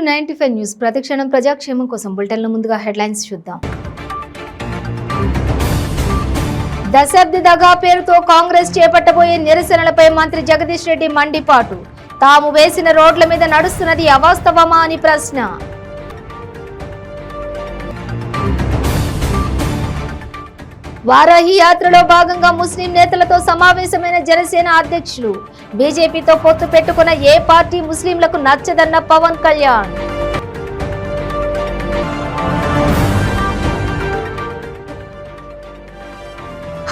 95 news ప్రతిక్షణం ప్రజాక్షేమం కోసం బులెటిన్ల ముందుగా హెడ్లైన్స్ చూద్దాం. దశాబ్ది దగా పేరుతో కాంగ్రెస్ చేపట్టబోయే నిరసనలపై మంత్రి జగదీష్ రెడ్డి మండిపాటు. తాము వేసిన రోడ్ల మీద నడుస్తున్నది అవాస్తవమా అని ప్రశ్న. వారాహి యాత్రలో భాగంగా ముస్లిం నేతలతో సమావేశమైన జనసేన అధ్యక్షులు. బీజేపీతో పొత్తు పెట్టుకున్న ఏ పార్టీ ముస్లింలకు నచ్చదన్న పవన్ కళ్యాణ్.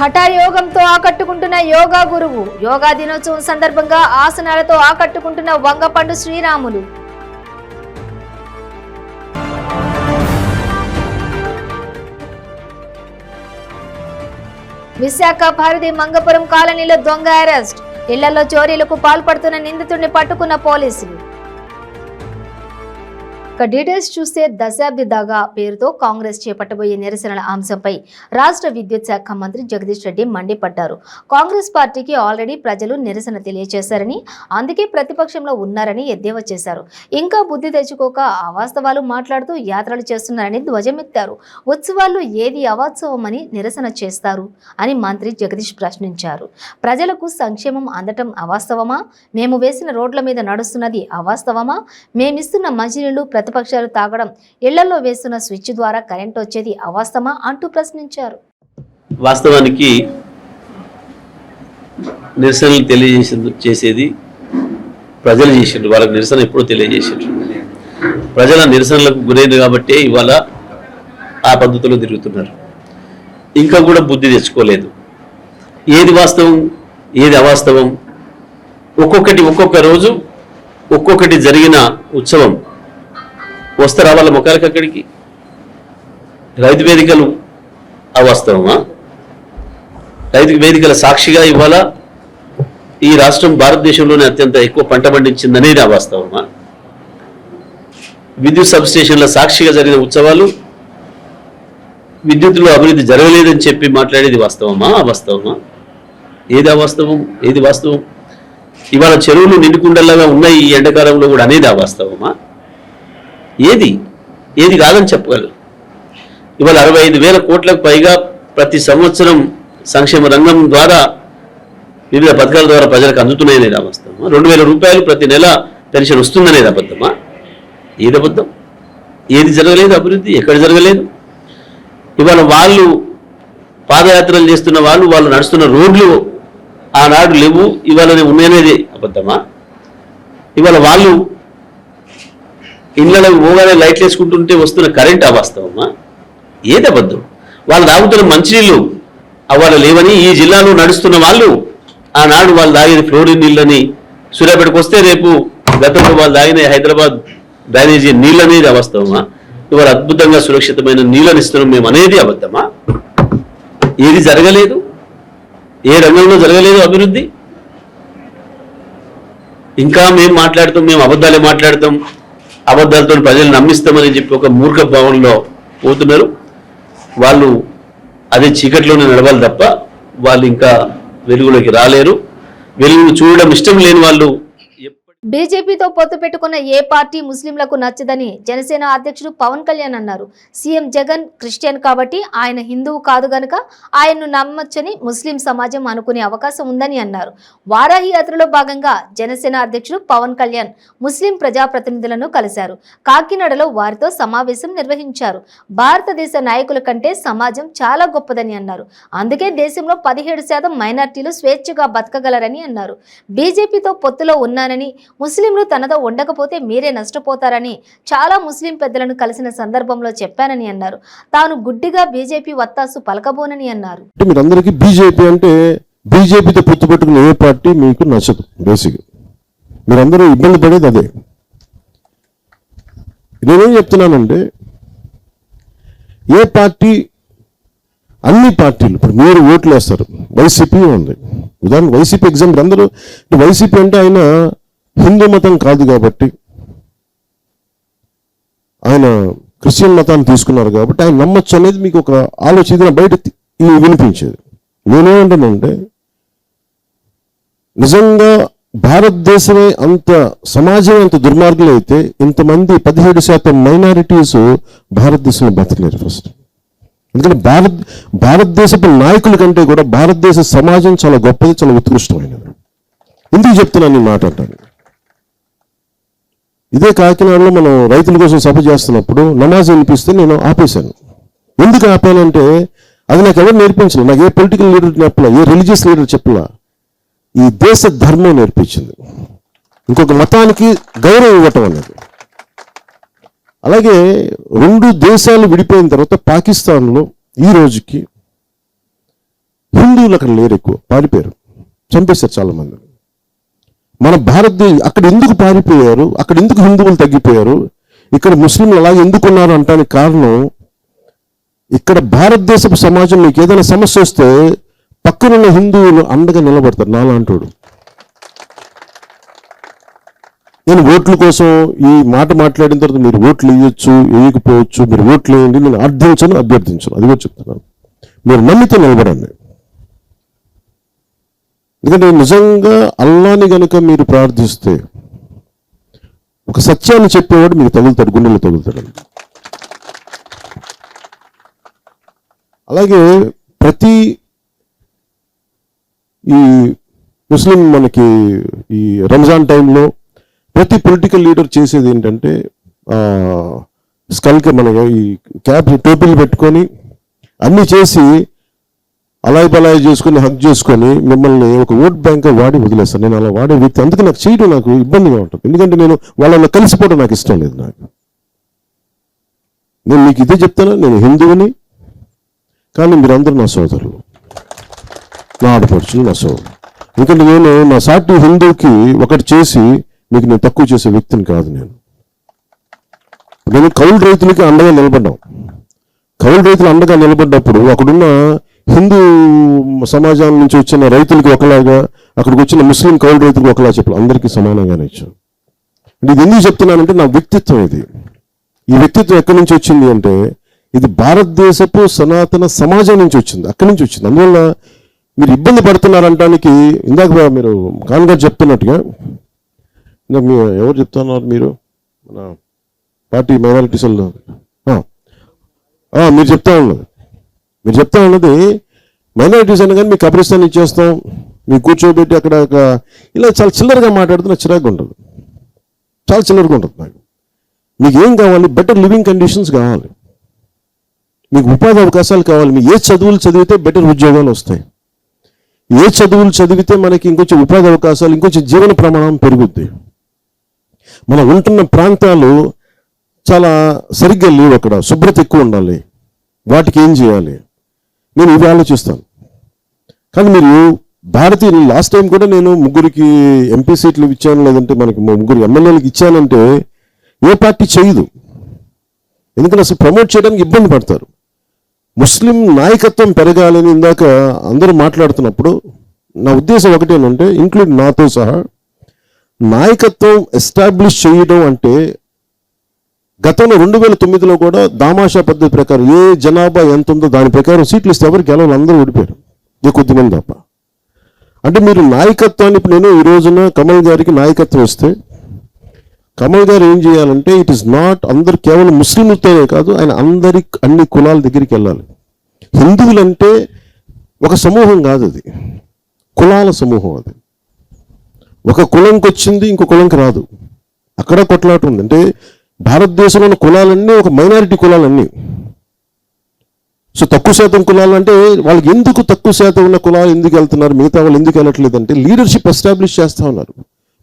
హఠార్ యోగంతో ఆకట్టుకుంటున్న యోగా గురువు. యోగా దినోత్సవం సందర్భంగా ఆసనాలతో ఆకట్టుకుంటున్న వంగపండు శ్రీరాములు. విశాఖ భారతి మంగపురం కాలనీలో దొంగ అరెస్ట్. ఇళ్లలో చోరీలకు పాల్పడుతున్న నిందితుడిని పట్టుకున్న పోలీసులు. డీటెయిల్స్ చూస్తే దశాబ్ది దగా పేరుతో కాంగ్రెస్ చేపట్టబోయే నిరసనల అంశంపై రాష్ట్ర విద్యుత్ శాఖ మంత్రి జగదీష్ రెడ్డి మండిపడ్డారు. కాంగ్రెస్ పార్టీకి ఆల్రెడీ ప్రజలు నిరసన తెలియజేశారని, అందుకే ప్రతిపక్షంలో ఉన్నారని ఎద్దేవా చేశారు. ఇంకా బుద్ధి తెచ్చుకోక అవాస్తవాలు మాట్లాడుతూ యాత్రలు చేస్తున్నారని ధ్వజమెత్తారు. ఉత్సవాల్లో ఏది అవాస్తవమని నిరసన చేస్తారు అని మంత్రి జగదీష్ ప్రశ్నించారు. ప్రజలకు సంక్షేమం అందటం అవాస్తవమా? మేము వేసిన రోడ్ల మీద నడుస్తున్నది అవాస్తవమా? మేమిస్తున్న మంచినీళ్లు ప్రతిపక్షాలు తాగడం, ఇళ్లలో వేస్తున్న స్విచ్ ద్వారా కరెంట్ వచ్చేది అవాస్తవమా అంటూ ప్రశ్నించారు. వాస్తవానికి నిరసనలు తెలియజేసేది ప్రజలు చేసిండ్రు. వాళ్ళకి నిరసన ఎప్పుడూ తెలియజేసిండ్రు. ప్రజల నిరసనలకు గురైంది కాబట్టి ఇవాళ ఆ పద్ధతిలో తిరుగుతున్నారు. ఇంకా కూడా బుద్ధి తెచ్చుకోలేదు. ఏది వాస్తవం, ఏది అవాస్తవం, ఒక్కొక్క రోజు ఒక్కొక్కటి జరిగిన ఉత్సవం వస్తారా వాళ్ళ ముఖాలకు? అక్కడికి రైతు వేదికలు అవాస్తవమా? రైతు వేదికల సాక్షిగా ఇవాళ ఈ రాష్ట్రం భారతదేశంలోనే అత్యంత ఎక్కువ పంట పండించిందనేది అవాస్తవమా? విద్యుత్ సబ్స్టేషన్ల సాక్షిగా జరిగిన ఉత్సవాలు విద్యుత్తులో అభివృద్ధి జరగలేదని చెప్పి మాట్లాడేది వాస్తవమా, అవాస్తవమా? ఏది అవాస్తవం, ఏది వాస్తవం? ఇవాళ చెరువులు నిండుకుండలాగా ఉన్నాయి ఈ ఎండాకాలంలో కూడా అనేది అవాస్తవమా? ఏది కాదని చెప్పగలరు. ఇవాళ 65,000 కోట్లకు పైగా ప్రతి సంవత్సరం సంక్షేమ రంగం ద్వారా వివిధ పథకాల ద్వారా ప్రజలకు అందుతున్నాయనేది అవాస్తవమా? 2,000 రూపాయలు ప్రతి నెల పెన్షన్ వస్తుందనేది అబద్ధమా? ఏది అబద్ధం? ఏది జరగలేదు అభివృద్ధి? ఎక్కడ జరగలేదు? ఇవాళ వాళ్ళు పాదయాత్రలు చేస్తున్న వాళ్ళు నడుస్తున్న రోడ్లు ఆనాడు లేవు, ఇవాళనే ఉన్నాయనేది అబద్ధమా? ఇవాళ వాళ్ళు ఇళ్ళలో పోగానే లైట్లు వేసుకుంటుంటే వస్తున్న కరెంట్ అవాస్తవమా? ఏది అబద్ధం? వాళ్ళు తాగుతున్న మంచినీళ్ళు అవాళ లేవని ఈ జిల్లాలో నడుస్తున్న వాళ్ళు ఆనాడు వాళ్ళు తాగేది ఫ్లోరిన్ నీళ్ళని సూర్యాపేటకు వస్తే రేపు గతంలో వాళ్ళు తాగిన హైదరాబాద్ డ్రైనేజీ నీళ్ళనేది అవాస్తవమా? ఇవాళ అద్భుతంగా సురక్షితమైన నీళ్ళని ఇస్తున్నాం మేము అనేది అబద్ధమా? ఏది జరగలేదు? ఏ రంగంలో జరగలేదు అభివృద్ధి? ఇంకా మేము అబద్ధాలే మాట్లాడతాం, అబద్ధాలతో ప్రజలు నమ్మిస్తామని చెప్పి ఒక మూర్ఖ భావనలో పోతున్నారు. వాళ్ళు అదే చీకట్లోనే నడవాలి తప్ప వాళ్ళు ఇంకా వెలుగులోకి రాలేరు. వెలుగును చూడడం ఇష్టం లేని వాళ్ళు. బీజేపీతో పొత్తు పెట్టుకున్న ఏ పార్టీ ముస్లింలకు నచ్చదని జనసేన అధ్యక్షుడు పవన్ కళ్యాణ్ అన్నారు. సీఎం జగన్ క్రిస్టియన్ కాబట్టి ఆయన హిందువు కాదు గనుక ఆయన్ను నమ్మొచ్చని ముస్లిం సమాజం అనుకునే అవకాశం ఉందని అన్నారు. వారాహి యాత్రలో భాగంగా జనసేన అధ్యక్షుడు పవన్ కళ్యాణ్ ముస్లిం ప్రజాప్రతినిధులను కలిశారు. కాకినాడలో వారితో సమావేశం నిర్వహించారు. భారతదేశ నాయకుల కంటే సమాజం చాలా గొప్పదని అన్నారు. అందుకే దేశంలో 17% మైనార్టీలు స్వేచ్ఛగా బతకగలరని అన్నారు. బీజేపీతో పొత్తులో ఉన్నానని, ముస్లింలు తనతో ఉండకపోతే మీరే నష్టపోతారని చాలా ముస్లిం పెద్దలను కలిసిన సందర్భంలో చెప్పానని అన్నారు. తాను గుడ్డిగా బీజేపీ వత్తాసు పలకబోనని అన్నారు. మీరందరికీ బీజేపీ అంటే బీజేపీతో పొత్తు పెట్టుకున్న ఏ పార్టీ మీకు నచ్చదు. బేసిక్ మీరందరూ ఇబ్బంది పడేది అదే. నేనేం చెప్తున్నానంటే ఏ పార్టీ, అన్ని పార్టీలు ఇప్పుడు మీరు ఓట్లు వేస్తారు. వైసీపీ ఉంది, ఉదాహరణ వైసీపీ ఎగ్జాంపుల్. అందరూ వైసీపీ అంటే ఆయన హిందూ మతం కాదు కాబట్టి, ఆయన క్రిస్టియన్ మతాన్ని తీసుకున్నారు కాబట్టి ఆయన నమ్మొచ్చు అనేది మీకు ఒక ఆలోచన బయట వినిపించేది. నేనేమంటానంటే నిజంగా భారతదేశమే అంత సమాజం అంత దుర్మార్గులు అయితే ఇంతమంది 17% మైనారిటీస్ భారతదేశంలో బతకలేరు ఫస్ట్. ఎందుకంటే భారతదేశపు నాయకుల కంటే కూడా భారతదేశ సమాజం చాలా గొప్పది, చాలా ఉత్కృష్టమైనది. ఎందుకు చెప్తున్నాను ఈ మాట అంటాను. ఇదే కాకినాడలో మనం రైతుల కోసం సభ చేస్తున్నప్పుడు నమాజ్ వినిపిస్తే నేను ఆపేశాను. ఎందుకు ఆపానంటే అది నాకు ఎవరు నేర్పించలేదు, నాకు ఏ పొలిటికల్ లీడర్ చెప్పలా, ఏ రిలీజియస్ లీడర్ చెప్పలా. ఈ దేశ ధర్మం నేర్పించింది, ఇంకొక మతానికి గౌరవం ఇవ్వటం అనేది. అలాగే 2 దేశాలు విడిపోయిన తర్వాత పాకిస్తాన్లో ఈ రోజుకి హిందువులు అక్కడ లేరు, ఎక్కువ పారిపోయారు, చంపేశారు చాలామంది. మన భారతదేశం అక్కడ ఎందుకు పారిపోయారు, అక్కడ ఎందుకు హిందువులు తగ్గిపోయారు, ఇక్కడ ముస్లింలు అలాగే ఎందుకున్నారు అంటానికి కారణం, ఇక్కడ భారతదేశపు సమాజం మీకు ఏదైనా సమస్య వస్తే పక్కనున్న హిందువులు అండగా నిలబడతారు. నాలాంటోడు నేను ఓట్ల కోసం ఈ మాట మాట్లాడిన తర్వాత మీరు ఓట్లు వేయొచ్చు వేయకపోవచ్చు, మీరు ఓట్లు వేయండి, నేను అభ్యర్థించను, అది కూడా చెప్తున్నాను. మీరు నమ్మితే నిలబడండి. ఎందుకంటే నిజంగా అల్లాని గనుక మీరు ప్రార్థిస్తే ఒక సత్యాన్ని చెప్పేవాడు మీకు తగులుతాడు, గుండెలు తగులుతాడు. అలాగే ప్రతి ఈ ముస్లిం మనకి ఈ రంజాన్ టైంలో ప్రతి పొలిటికల్ లీడర్ చేసేది ఏంటంటే స్కల్కి మన ఈ క్యాప్ టోపీలు పెట్టుకొని అన్నీ చేసి అలాయ్ బలాయ్ చేసుకొని హక్ చేసుకొని మిమ్మల్ని ఒక ఓట్ బ్యాంక్ వాడి వదిలేస్తాను. నేను అలా వాడే వ్యక్తి, అందుకే నాకు చేయడం నాకు ఇబ్బందిగా ఉంటుంది. ఎందుకంటే నేను వాళ్ళలో కలిసిపోవడం నాకు ఇష్టం లేదు. నేను మీకు ఇదే చెప్తాను, నేను హిందువుని, కానీ మీరందరూ నా సోదరులు, నా ఆడపడుచులు, నా సోదరులు. ఎందుకంటే నేను నా సాటి హిందువుకి ఒకటి చేసి మీకు నేను తక్కువ చేసే వ్యక్తిని కాదు. నేను కౌలు రైతులకి అండగా నిలబడ్డాం. కౌలు రైతులు అండగా నిలబడ్డప్పుడు అక్కడున్న హిందూ సమాజం నుంచి వచ్చిన రైతులకి ఒకలాగా, అక్కడికి వచ్చిన ముస్లిం కౌలు రైతులకు ఒకలా చెప్పాలి, అందరికీ సమానంగానే ఇచ్చాను. ఇది ఎందుకు చెప్తున్నానంటే నా వ్యక్తిత్వం ఇది. ఈ వ్యక్తిత్వం ఎక్కడి నుంచి వచ్చింది అంటే ఇది భారతదేశపు సనాతన సమాజం నుంచి వచ్చింది, అక్కడి నుంచి వచ్చింది. అందువల్ల మీరు ఇబ్బంది పడుతున్నారంటానికి ఇందాక మీరు ఖాన్ గారు చెప్తున్నట్టుగా, ఇందాక మీరు ఎవరు చెప్తున్నారు, మీరు మన పార్టీ మైనారిటీస్ మీరు చెప్తా ఉన్నది మైనారిటీస్ అని కానీ మీకు కబ్రిస్తాన్ ఇచ్చేస్తాం, మీకు కూర్చోబెట్టి అక్కడ ఇలా చాలా చిల్లరగా మాట్లాడుతున్న చిరాకు ఉంటుంది, చాలా చిల్లరగా ఉంటుంది. మీకు ఏం కావాలి, బెటర్ లివింగ్ కండిషన్స్ కావాలి, మీకు ఉపాధి అవకాశాలు కావాలి. మీ ఏ చదువులు చదివితే బెటర్ ఉద్యోగాలు వస్తాయి, ఏ చదువులు చదివితే మనకి ఇంకొంచెం ఉపాధి అవకాశాలు, ఇంకొంచెం జీవన ప్రమాణం పెరుగుద్ది. మనం ఉంటున్న ప్రాంతాలు చాలా సరిగ్గా లేవు, అక్కడ శుభ్రత ఎక్కువ ఉండాలి, వాటికి ఏం చేయాలి, నేను ఇవి ఆలోచిస్తాను. కానీ మీరు భారతీయులు లాస్ట్ టైం కూడా నేను 3 ఎంపీ సీట్లు ఇచ్చాను, లేదంటే మనకి 3 ఎమ్మెల్యేలకు ఇచ్చానంటే ఏ పార్టీ చేయదు. ఎందుకంటే అసలు ప్రమోట్ చేయడానికి ఇబ్బంది పడతారు. ముస్లిం నాయకత్వం పెరగాలని ఇందాక అందరూ మాట్లాడుతున్నప్పుడు నా ఉద్దేశం ఒకటేనంటే, ఇంక్లూడ్ నాతో సహా, నాయకత్వం ఎస్టాబ్లిష్ చేయడం అంటే గతంలో 2009లో కూడా దామాషా పద్ధతి ప్రకారం ఏ జనాభా ఎంత ఉందో దాని ప్రకారం సీట్లు ఇస్తే ఎవరు గెలవాలి, అందరూ ఓడిపోయారు, ఏ కొద్దిమంది తప్ప. అంటే మీరు నాయకత్వాన్ని, ఇప్పుడు నేను ఈ రోజున కమల్ గారికి నాయకత్వం ఇస్తే కమల్ గారు ఏం చేయాలంటే, ఇట్ ఈస్ నాట్ అందరు కేవలం ముస్లింలతోనే కాదు, ఆయన అన్ని కులాల దగ్గరికి వెళ్ళాలి. హిందువులంటే ఒక సమూహం కాదు, అది కులాల సమూహం. అది ఒక కులంకి వచ్చింది ఇంకో కులంకి రాదు, అక్కడ కొట్లాట ఉంది. అంటే భారతదేశంలో ఉన్న కులాలన్నీ ఒక మైనారిటీ కులాలన్నీ. సో తక్కువ శాతం కులాలు అంటే వాళ్ళకి ఎందుకు తక్కువ శాతం ఉన్న కులాలు ఎందుకు వెళ్తున్నారు, మిగతా వాళ్ళు ఎందుకు వెళ్ళట్లేదు అంటే లీడర్షిప్ ఎస్టాబ్లిష్ చేస్తూ ఉన్నారు,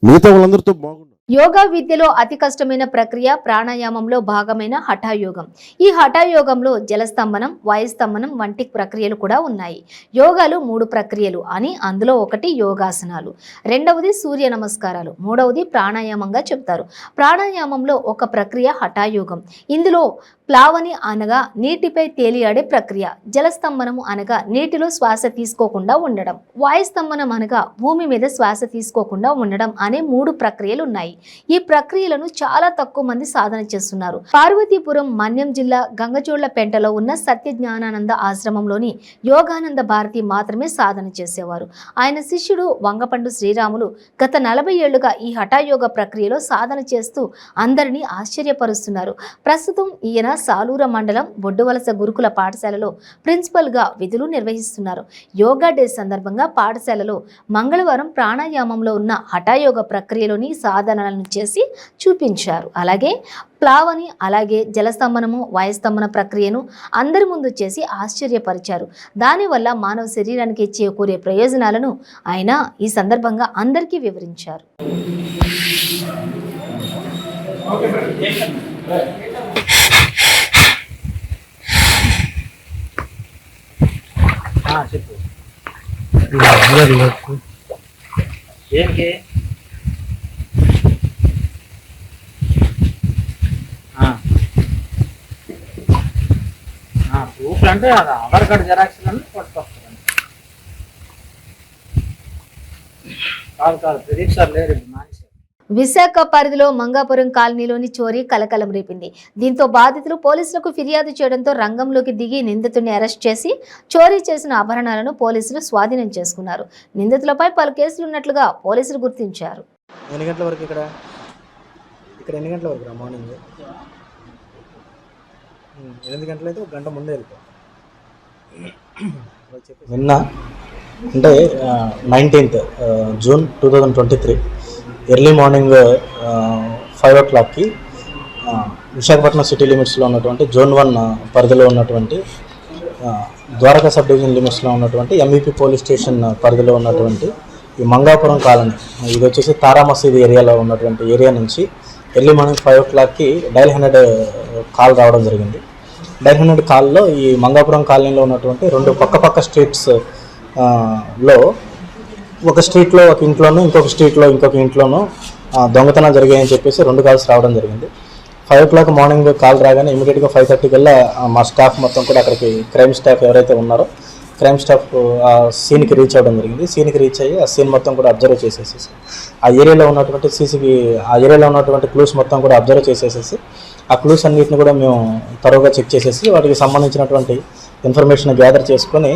మిగతా వాళ్ళందరితో బాగున్నారు. యోగా విద్యలో అతి కష్టమైన ప్రక్రియ ప్రాణాయామంలో భాగమైన హఠాయోగం. ఈ హఠాయోగంలో జలస్తంభనం, వాయుస్తంభనం వంటి ప్రక్రియలు కూడా ఉన్నాయి. యోగాలు 3 ప్రక్రియలు అని, అందులో ఒకటి యోగాసనాలు, రెండవది సూర్య నమస్కారాలు, మూడవది ప్రాణాయామంగా చెప్తారు. ప్రాణాయామంలో ఒక ప్రక్రియ హఠాయోగం. ఇందులో ప్లావని అనగా నీటిపై తేలియాడే ప్రక్రియ, జలస్తంభనము అనగా నీటిలో శ్వాస తీసుకోకుండా ఉండడం, వాయుస్తంభనం అనగా భూమి మీద శ్వాస తీసుకోకుండా ఉండడం అనే 3 ప్రక్రియలు ఉన్నాయి. ఈ ప్రక్రియలను చాలా తక్కువ మంది సాధన చేస్తున్నారు. పార్వతీపురం మన్యం జిల్లా గంగచోళ్లపేంటలో ఉన్న సత్య జ్ఞానానంద ఆశ్రమంలోని యోగానంద భారతి మాత్రమే సాధన చేసేవారు. ఆయన శిష్యుడు వంగపండు శ్రీరాములు గత 40 ఏళ్లుగా ఈ హఠయోగ ప్రక్రియలో సాధన చేస్తూ అందరినీ ఆశ్చర్యపరుస్తున్నారు. ప్రస్తుతం ఈయన సాలూర మండలం బొడ్డువలస గురుకుల పాఠశాలలో ప్రిన్సిపల్ గా విధులు నిర్వహిస్తున్నారు. యోగా డే సందర్భంగా పాఠశాలలో మంగళవారం ప్రాణాయామంలో ఉన్న హఠయోగ ప్రక్రియలోని సాధనలను చేసి చూపించారు. అలాగే ప్లావని, అలాగే జలస్తంభనము, వాయుస్తంభన ప్రక్రియను అందరి ముందు చేసి ఆశ్చర్యపరిచారు. దానివల్ల మానవ శరీరానికి చేకూరే ప్రయోజనాలను ఆయన ఈ సందర్భంగా అందరికీ వివరించారు. చెప్పు ఏంటి ప్రూఫ్లు అంటే అది ఆధార్ కార్డు జెరాక్స్ పట్టుకొస్తాను. కాదు ప్రదీప్ సార్ లేరు. విశాఖ పరిధిలో మంగాపురం కాలనీలోని చోరీ కలకలం రేపింది. దీంతో బాధితులు పోలీసులకు ఫిర్యాదు చేయడంతో రంగంలోకి దిగి నిందితుడిని అరెస్ట్ చేసి చోరీ చేసిన ఆభరణాలను పోలీసులు స్వాధీనం చేసుకున్నారు. నిందితులపై పలు కేసులున్నట్లుగా పోలీసులు గుర్తించారు. ఎన్ని గంటల వరకు ఇక్కడ ఎన్ని గంటల వరకు మార్నింగ్ 8 గంటలైతే 1 గంట ముందే వెళ్తాం. నిన్న అంటే 19th జూన్ 2023 ఎర్లీ మార్నింగ్ 5 o'clockకి విశాఖపట్నం సిటీ లిమిట్స్లో ఉన్నటువంటి జోన్ 1 పరిధిలో ఉన్నటువంటి ద్వారకా సబ్ డివిజన్ లిమిట్స్లో ఉన్నటువంటి ఎంఈపీ పోలీస్ స్టేషన్ పరిధిలో ఉన్నటువంటి ఈ మంగాపురం కాలనీ, ఇది వచ్చేసి తారా మసీద్ ఏరియాలో ఉన్నటువంటి ఏరియా నుంచి ఎర్లీ మార్నింగ్ 5 o'clockకి డైల్ 100 కాల్ రావడం జరిగింది. డైల్ 100 కాల్లో ఈ మంగాపురం కాలనీలో ఉన్నటువంటి 2 పక్క స్ట్రీట్స్ లో ఒక స్ట్రీట్లో ఒక ఇంట్లోనూ ఇంకొక స్ట్రీట్లో ఇంకొక ఇంట్లోనూ దొంగతనాలు జరిగాయని చెప్పేసి 2 కాల్స్ రావడం జరిగింది. 5 o'clock మార్నింగ్ కాల్ రాగానే ఇమీడియట్గా 5:30 కల్లా మా స్టాఫ్ మొత్తం కూడా అక్కడికి క్రైమ్ స్టాఫ్ ఎవరైతే ఉన్నారో క్రైమ్ స్టాఫ్ ఆ సీన్కి రీచ్ అవ్వడం జరిగింది. సీన్కి రీచ్ అయ్యి ఆ సీన్ మొత్తం కూడా అబ్జర్వ్ చేసేసేసి ఆ ఏరియాలో ఉన్నటువంటి క్లూస్ మొత్తం కూడా అబ్జర్వ్ చేసేసేసి ఆ క్లూస్ అన్నిటిని కూడా మేము తరోగా చెక్ చేసేసి వాటికి సంబంధించినటువంటి ఇన్ఫర్మేషన్ గ్యాదర్ చేసుకొని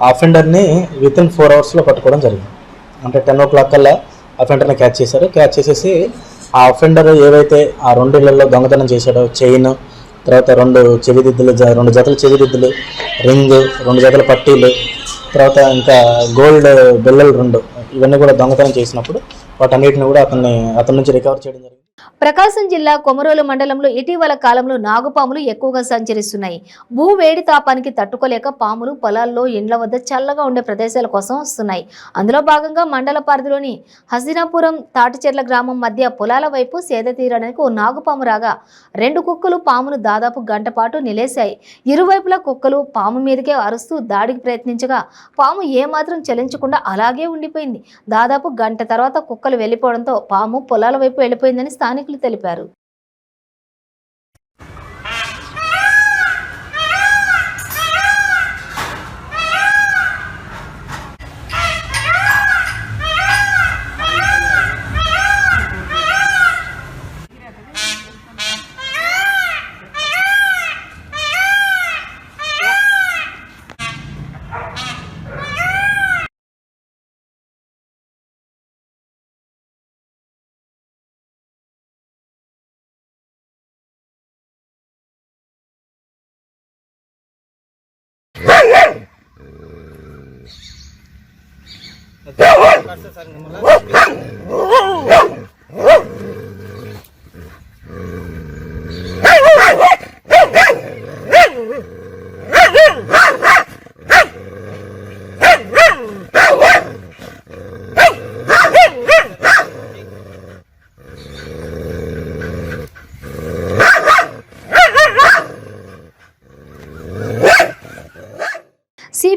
ఆ అఫెండర్ని వితిన్ 4 hours పట్టుకోవడం జరిగింది. అంటే 10 o'clock కల్లా అఫెండర్ని క్యాచ్ చేశారు. క్యాచ్ చేసేసి ఆ అఫెండర్ ఏవైతే ఆ 2 ఇళ్లలో దొంగతనం చేశాడో చైన్, తర్వాత 2 జతల చెవిదిద్దులు, రింగ్, 2 జతల పట్టీలు, తర్వాత ఇంకా గోల్డ్ బిల్లలు 2, ఇవన్నీ కూడా దొంగతనం చేసినప్పుడు వాటన్నిటిని కూడా అతని నుంచి రికవర్ చేయడం జరిగింది. ప్రకాశం జిల్లా కొమరోలు మండలంలో ఇటీవల కాలంలో నాగుపాములు ఎక్కువగా సంచరిస్తున్నాయి. భూవేడి తాపానికి తట్టుకోలేక పాములు పొలాల్లో, ఇండ్ల వద్ద చల్లగా ఉండే ప్రదేశాల కోసం వస్తున్నాయి. అందులో భాగంగా మండల పరిధిలోని హసీనాపురం, తాటిచెర్ల గ్రామం మధ్య పొలాల వైపు సేద తీరడానికి ఓ నాగుపాము రాగా 2 కుక్కలు పామును దాదాపు గంట పాటు నిలేశాయి. ఇరువైపులా కుక్కలు పాము మీదకే అరుస్తూ దాడికి ప్రయత్నించగా పాము ఏమాత్రం చలించకుండా అలాగే ఉండిపోయింది. దాదాపు గంట తర్వాత కుక్కలు వెళ్లిపోవడంతో పాము పొలాల వైపు వెళ్లిపోయిందని స్థానికులు తెలిపారు.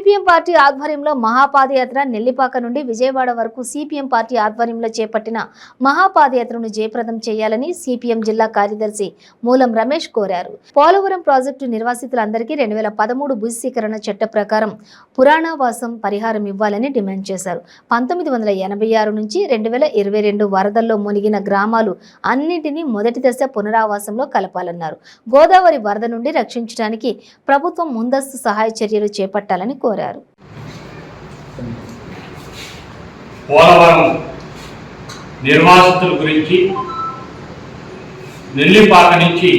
సిపిఎం పార్టీ ఆధ్వర్యంలో మహాపాదయాత్ర నెల్లిపాక నుండి విజయవాడ వరకు సిపిఎం పార్టీ ఆధ్వర్యంలో చేపట్టిన మహాపాదయాత్రను జయప్రదం చేయాలని సిపిఎం జిల్లా కార్యదర్శి మూలం రమేష్ కోరారు. పోలవరం ప్రాజెక్టు నిర్వాసితులందరికీ 2013 భూసేకరణ చట్ట ప్రకారం పురాణావాసం పరిహారం ఇవ్వాలని డిమాండ్ చేశారు. 1986 నుంచి 2022 వరదల్లో మునిగిన గ్రామాలు అన్నింటినీ మొదటి దశ పునరావాసంలో కలపాలన్నారు. గోదావరి వరద నుండి రక్షించడానికి ప్రభుత్వం ముందస్తు సహాయ చర్యలు చేపట్టాలని కోరారు. పోలవరం నిర్వాసితుల గురించి నెల్లిపాక నుంచి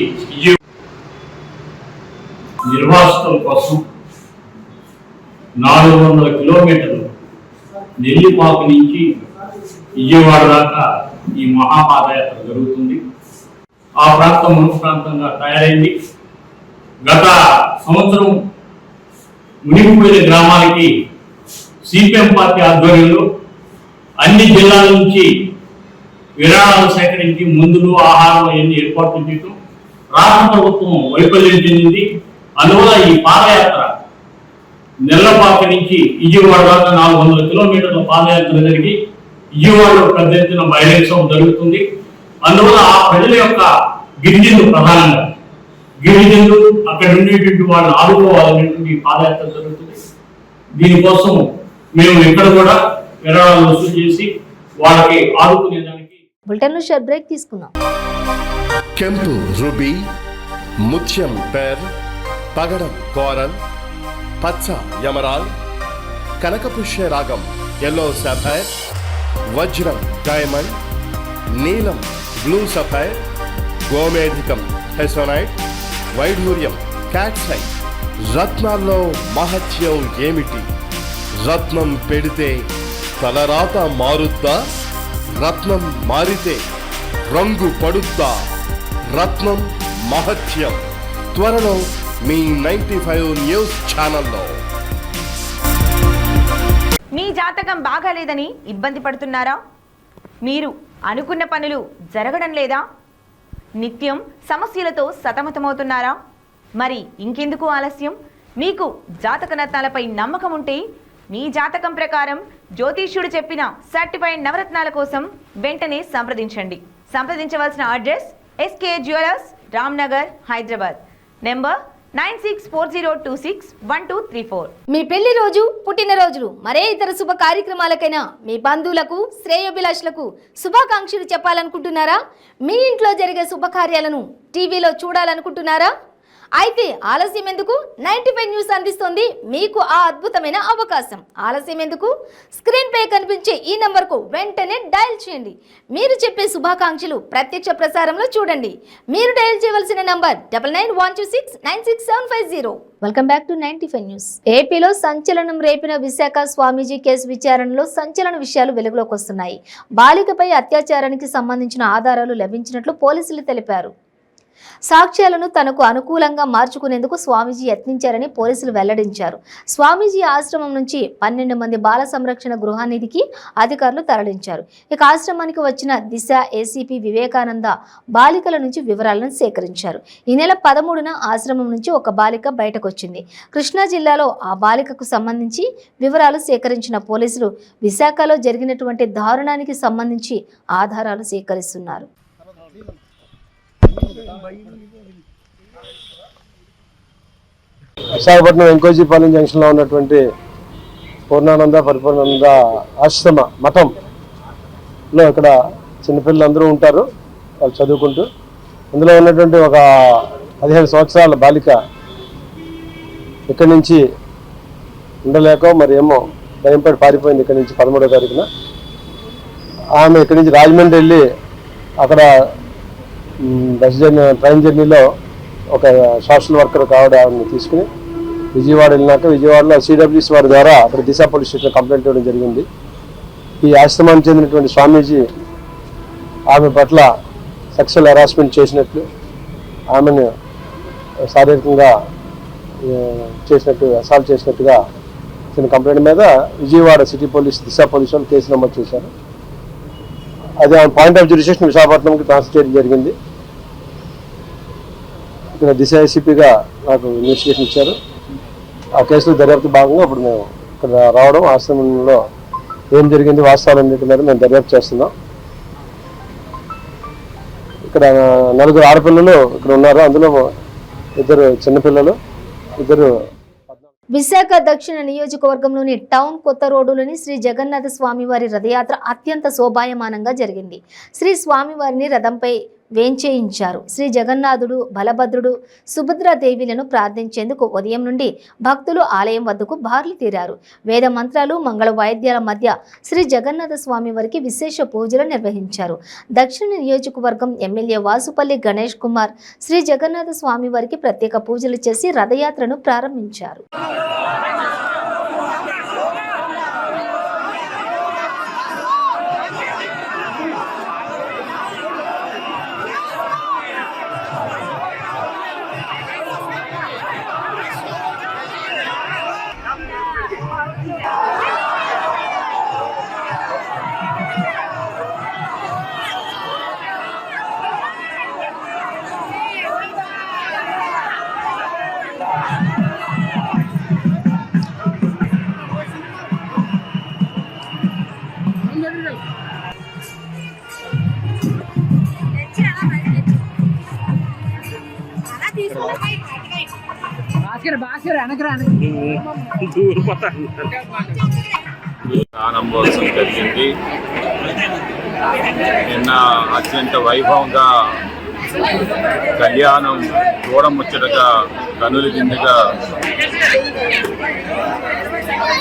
నిర్వాసితుల కోసం 400 కిలోమీటర్లు నెల్లిపాక నుంచి విజయవాడ దాకా ఈ మహాపాదయాత్ర జరుగుతుంది. ఆ ప్రాంతం మునుపు ప్రాంతంగా తయారైంది. గత సంవత్సరం మునిగిపోయిన గ్రామాలకి సిపిఎం పార్టీ ఆధ్వర్యంలో అన్ని జిల్లాల నుంచి విరాళాలు సేకరించి మందులు, ఆహారం అవన్నీ ఏర్పాట్లు చేయటం రాష్ట్ర ప్రభుత్వం వైఫల్యం చెందింది. అందువల్ల ఈ పాదయాత్ర నెల్లపాక నుంచి విజయవాడ దాకా 400 కిలోమీటర్ల పాదయాత్ర జరిగి విజయవాడలో పెద్ద ఎత్తున బహిరంగ జరుగుతుంది. అందువల్ల ఆ ప్రజల యొక్క గిరిజనులు ప్రధానంగా గిరిజనులు అక్కడ ఉండేటువంటి వాళ్ళని ఆదుకోవాలనేటువంటి పాదయాత్ర జరుగుతుంది. దీనికోసం మేము ఇక్కడ కూడా విరాళాలు వసూలు చేసి వాళ్ళకి ఆదుకునేదానికి బులెటిన్లో షార్ట్ బ్రేక్ తీసుకుందాం. ಕೆಂಪು ರುಬಿ, ಮುತ್ಯಂ ಪೇರ್, పగడం కోరల్, పచ్చ యమరాల్, కనకపుష్య రాగం ఎల్లో సఫైర్, వజ్రం డైమండ్, నీలం బ్లూ సఫైర్, గోమేధికం హెసోనైట్, వైఢూర్యం క్యాట్సైట్. రత్నాల్లో మహత్యం ఏమిటి? రత్నం పెడితే తలరాత మారుద్దా? రత్నం మారితే రంగు పడుద్దా? రత్నం మహత్యం త్వరలో మీ 95 న్యూస్ ఛానల్లో. మీ జాతకం బాగాలేదని ఇబ్బంది పడుతున్నారా? మీరు అనుకున్న పనులు జరగడం లేదా? నిత్యం సమస్యలతో సతమతమవుతున్నారా? మరి ఇంకెందుకు ఆలస్యం? మీకు జాతక రత్నాలపై నమ్మకం ఉంటే మీ జాతకం ప్రకారం జ్యోతిష్యుడు చెప్పిన సర్టిఫైడ్ నవరత్నాల కోసం వెంటనే సంప్రదించండి. సంప్రదించవలసిన అడ్రస్ ఎస్కే జ్యువెలర్స్, రామ్నగర్, హైదరాబాద్. నెంబర్ 9640261234. మీ పెళ్లి రోజు, పుట్టినరోజులు, మరే ఇతర శుభ కార్యక్రమాలకైనా మీ బంధువులకు, శ్రేయోభిలాషులకు శుభాకాంక్షలు చెప్పాలనుకుంటున్నారా? మీ ఇంట్లో జరిగే శుభకార్యాలను టీవీలో చూడాలనుకుంటున్నారా? అయితే ఆలస్యం ఎందుకు? 95 న్యూస్ అందిస్తోంది మీకు ఆ అద్భుతమైన అవకాశం. ఆలస్యం ఎందుకు? స్క్రీన్ పై కనిపించే ఈ నంబర్కు వెంటనే డయల్ చేయండి. మీరు చెప్పే శుభాకాంక్షలు ప్రత్యక్ష ప్రసారంలో చూడండి. మీరు డయల్ చేయవలసిన number 9912696750. Welcome back to 95 news. ఏపీలో సంచలనం రేపిన విశాఖ స్వామీజీ కేసు విచారణలో సంచలన విషయాలు వెలుగులోకి వస్తున్నాయి. బాలికపై అత్యాచారానికి సంబంధించిన ఆధారాలు లభించినట్లు పోలీసులు తెలిపారు. సాక్ష్యాలను తనకు అనుకూలంగా మార్చుకునేందుకు స్వామీజీ యత్నించారని పోలీసులు వెల్లడించారు. స్వామీజీ ఆశ్రమం నుంచి 12 మంది బాల సంరక్షణ గృహానిధికి అధికారులు తరలించారు. ఇక ఆశ్రమానికి వచ్చిన దిశ ఏసీపీ వివేకానంద బాలికల నుంచి వివరాలను సేకరించారు. ఈ నెల 13న ఆశ్రమం నుంచి ఒక బాలిక బయటకు వచ్చింది. కృష్ణా జిల్లాలో ఆ బాలికకు సంబంధించి వివరాలు సేకరించిన పోలీసులు విశాఖలో జరిగినటువంటి దారుణానికి సంబంధించి ఆధారాలు సేకరిస్తున్నారు. విశాఖపట్నం వెంకోజీపాలెం జంక్షన్లో ఉన్నటువంటి పూర్ణానంద పరిపూర్ణానంద ఆశ్రమ మఠంలో ఇక్కడ చిన్నపిల్లలు అందరూ ఉంటారు. వాళ్ళు చదువుకుంటూ అందులో ఉన్నటువంటి ఒక 15 సంవత్సరాల బాలిక ఇక్కడి నుంచి ఉండలేక మరి ఏమో భయంపడి పారిపోయింది. ఇక్కడి నుంచి 13వ తారీఖున ఆమె ఇక్కడి నుంచి రాజమండ్రి వెళ్ళి అక్కడ ట్రైన్ జర్నీలో ఒక సోషల్ వర్కర్ ఆవిడని తీసుకుని విజయవాడ వెళ్ళినాక విజయవాడలో సిడబ్ల్యూసీ వారి ద్వారా అక్కడ దిశ పోలీస్ స్టేషన్లో కంప్లైంట్ ఇవ్వడం జరిగింది. ఈ ఆశ్రమానికి చెందినటువంటి స్వామీజీ ఆమె పట్ల సెక్షువల్ హెరాస్మెంట్ చేసినట్లు, ఆమెను శారీరకంగా చేసినట్టు, అసాల్ట్ చేసినట్టుగా చిన్న కంప్లైంట్ మీద విజయవాడ సిటీ పోలీస్ దిశ పోలీసు వాళ్ళు కేసు నమోదు చేశారు. అది ఆమె పాయింట్ ఆఫ్ జ్యూరిడిక్షన్ విశాఖపట్నంకి ట్రాన్స్ఫర్ చేయడం జరిగింది. ఇక్కడ దిశ ఏసీపీగా నాకు ఇన్వెస్టిగేషన్ ఇచ్చారు. ఆ కేసులో దర్యాప్తు భాగంగా ఇప్పుడు మేము ఇక్కడ రావడం, ఆశ్రమంలో ఏం జరిగింది వాస్తవాలన్నిటి మీద మేము దర్యాప్తు చేస్తున్నాం. ఇక్కడ 4 ఆడపిల్లలు ఇక్కడ ఉన్నారు, అందులో 2 చిన్నపిల్లలు, 2 విశాఖ దక్షిణ నియోజకవర్గంలోని టౌన్ కొత్త రోడ్డులోని శ్రీ జగన్నాథ స్వామివారి రథయాత్ర అత్యంత శోభాయమానంగా జరిగింది. శ్రీ స్వామివారిని రథంపై వేంచేయించారు. శ్రీ జగన్నాథుడు, బలభద్రుడు, సుభద్రాదేవిలను ప్రార్థించేందుకు ఉదయం నుండి భక్తులు ఆలయం వద్దకు బార్లు తీరారు. వేద మంత్రాలు, మంగళ వాయిద్యాల మధ్య శ్రీ జగన్నాథ స్వామి వారికి విశేష పూజలు నిర్వహించారు. దక్షిణ నియోజకవర్గం ఎమ్మెల్యే వాసుపల్లి గణేష్ కుమార్ శ్రీ జగన్నాథ స్వామి వారికి ప్రత్యేక పూజలు చేసి రథయాత్రను ప్రారంభించారు. ప్రారంభోత్సవం జరిగింది. నిన్న అత్యంత వైభవంగా కళ్యాణం చూడముచ్చటగా కనుల విందుగా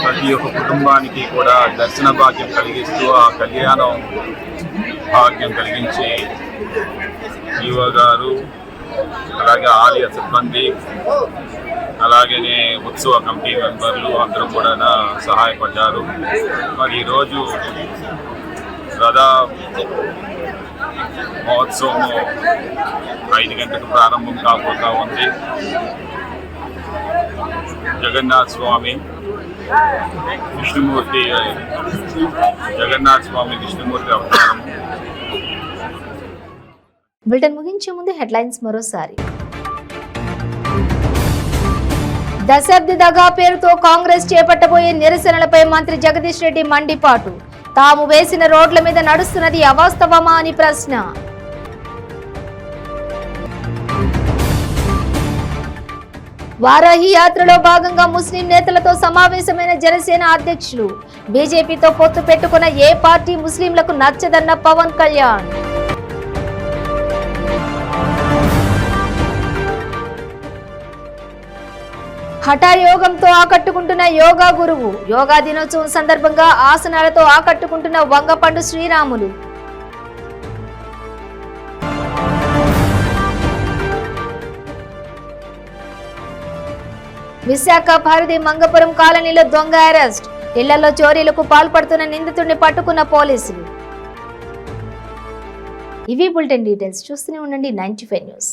ప్రతి ఒక్క కుటుంబానికి కూడా దర్శన భాగ్యం కలిగిస్తూ ఆ కళ్యాణం భాగ్యం కలిగించి ఈవో గారు, అలాగే ఆలయ సిబ్బంది, అలాగనే ఉత్సవ కమిటీ మెంబర్లు అందరూ కూడా సహాయపడ్డారు. మరి ఈరోజు రథ మహోత్సవం 5 గంటలకు ప్రారంభం కాబోతా ఉంది. జగన్నాథ స్వామి విష్ణుమూర్తి అవతారం. బులెటిన్ ముగించే ముందు హెడ్లైన్స్ మరోసారి. దశాబ్ది దగా పేరుతో కాంగ్రెస్ చేపట్టబోయే నిరసనలపై మంత్రి జగదీష్ రెడ్డి మండిపాటు. తాము వేసిన రోడ్ల మీద నడుస్తున్నది అవాస్తవమా అని ప్రశ్న. వారాహి యాత్రలో భాగంగా ముస్లిం నేతలతో సమావేశమైన జనసేన అధ్యక్షులు. బీజేపీతో పొత్తు పెట్టుకున్న ఏ పార్టీ ముస్లింలకు నచ్చదన్న పవన్ కళ్యాణ్. హఠయోగంతో ఆకట్టుకుంటున్న యోగా గురువు. యోగా దినోత్సవం సందర్భంగా ఆసనాలతో ఆకట్టుకుంటున్న వంగపండు శ్రీరాములు. విశాఖ పరిధి మంగపురం కాలనీలో దొంగ అరెస్ట్. ఇళ్లలో చోరీలకు పాల్పడుతున్న నిందితుడిని పట్టుకున్న పోలీసులు. ఇవి బులెటిన్ డీటెయిల్స్. చూస్తూనే ఉండండి 95 న్యూస్.